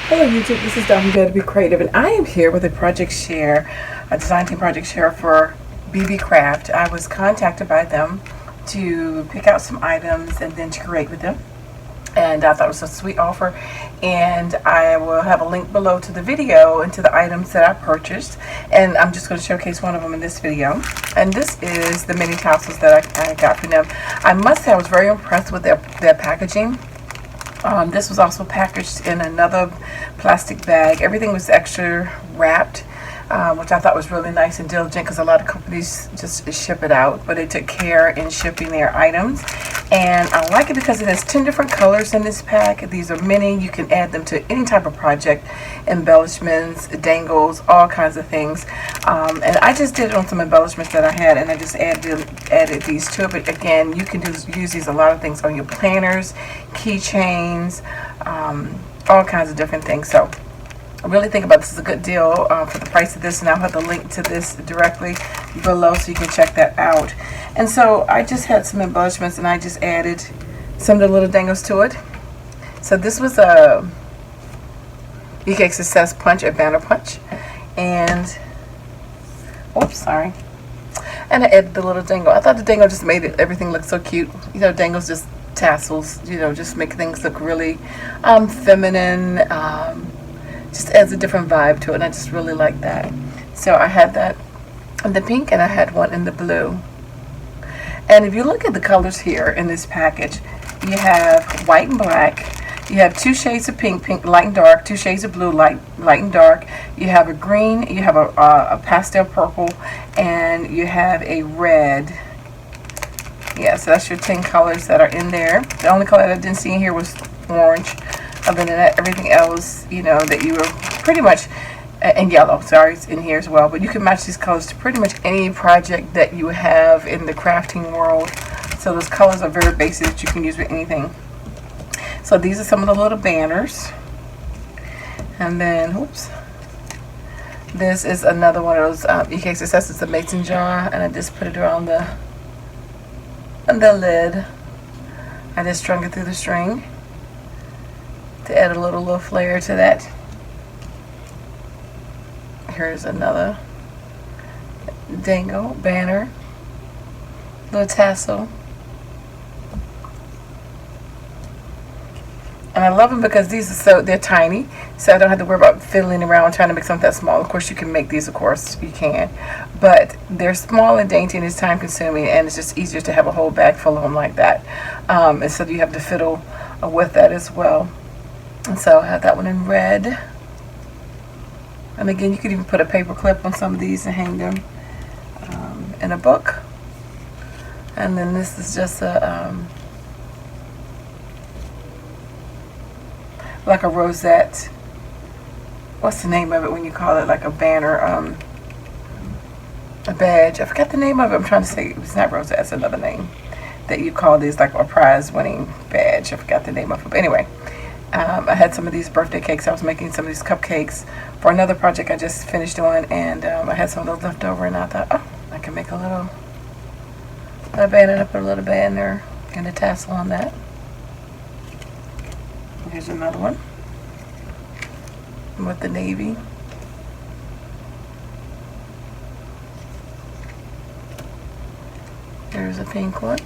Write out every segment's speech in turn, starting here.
Hello YouTube, this is DaretoBeCreative, and I am here with a project share, a design team project share for BeeBee Craft. I was contacted by them to pick out some items and then to create with them, and I thought it was a sweet offer. And I will have a link below to the video and to the items that I purchased, and I'm just going to showcase one of them in this video. And this is the mini tassels that I got from them. I must say I was very impressed with their packaging. This was also packaged in another plastic bag. Everything was extra wrapped, which I thought was really nice and diligent, because a lot of companies just ship it out, but they took care in shipping their items. And I like it because it has 10 different colors in this pack. These are mini. You can add them to any type of project, embellishments, dangles, all kinds of things. And I just did it on some embellishments that I had, and I just added these to it. But again, you can use these a lot of things on your planners, keychains, all kinds of different things. So I really think about this as a good deal for the price of this, and I'll have the link to this directly below so you can check that out. And so I just had some embellishments, and I just added some of the little dangles to it. So this was a BK Success Punch, a banner punch, and oops, sorry. And I added the little dangle. I thought the dangle just made everything look so cute. You know, dangles, just tassels, you know, just make things look really feminine. Just adds a different vibe to it, and I just really like that. So I had that in the pink, and I had one in the blue. And if you look at the colors here in this package, you have white and black. You have 2 shades of pink, light and dark, 2 shades of blue, light and dark. You have a green, you have a pastel purple, and you have a red. Yeah, so that's your 10 colors that are in there. The only color that I didn't see in here was orange. Other than that, everything else, you know, that you were pretty much, and yellow, sorry, it's in here as well. But you can match these colors to pretty much any project that you have in the crafting world. So those colors are very basic that you can use with anything. So these are some of the little banners. And then, oops, this is another one of those BK Success. It's a mason jar, and I just put it around the lid. I just strung it through the string to add a little flair to that. Here's another dangle, banner, little tassel. And I love them because these are they're tiny, so I don't have to worry about fiddling around trying to make something that small. Of course, you can make these, of course, you can. But they're small and dainty, and it's time consuming, and it's just easier to have a whole bag full of them like that. And so you have to fiddle with that as well. And so I have that one in red. And again, you could even put a paper clip on some of these and hang them in a book. And then this is just a like a rosette. What's the name of it when you call it like a banner, a badge? I forgot the name of it. I'm trying to say it's not rosette. It's another name that you call these, like a prize-winning badge. I forgot the name of it. But anyway. I had some of these birthday cakes. I was making some of these cupcakes for another project I just finished doing, and I had some of those left over, and I thought, oh, I can make a little banner, and put a little banner and a tassel on that. Here's another one with the navy. There's a pink one.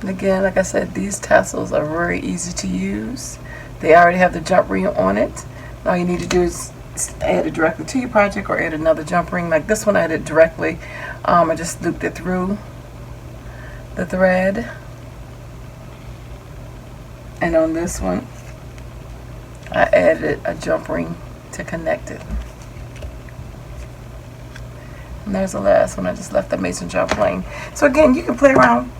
Again, like I said, these tassels are very easy to use. They already have the jump ring on it. All you need to do is add it directly to your project, or add another jump ring. Like this one, I did directly. I just looped it through the thread. And on this one, I added a jump ring to connect it. And there's the last one. I just left the mason jar plain. So again, you can play around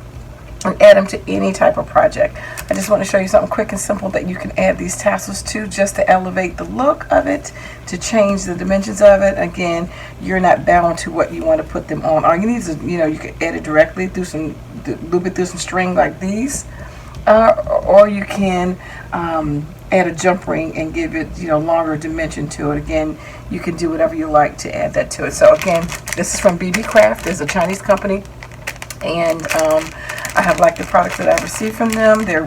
and add them to any type of project. I just want to show you something quick and simple that you can add these tassels to, just to elevate the look of it, to change the dimensions of it. Again, you're not bound to what you want to put them on. All you need is, you know, you can add it directly through loop it through some string like these, or you can add a jump ring and give it, you know, longer dimension to it. Again, you can do whatever you like to add that to it. So again, this is from BeeBee Craft. It's a Chinese company, and I have liked the products that I've received from them. They're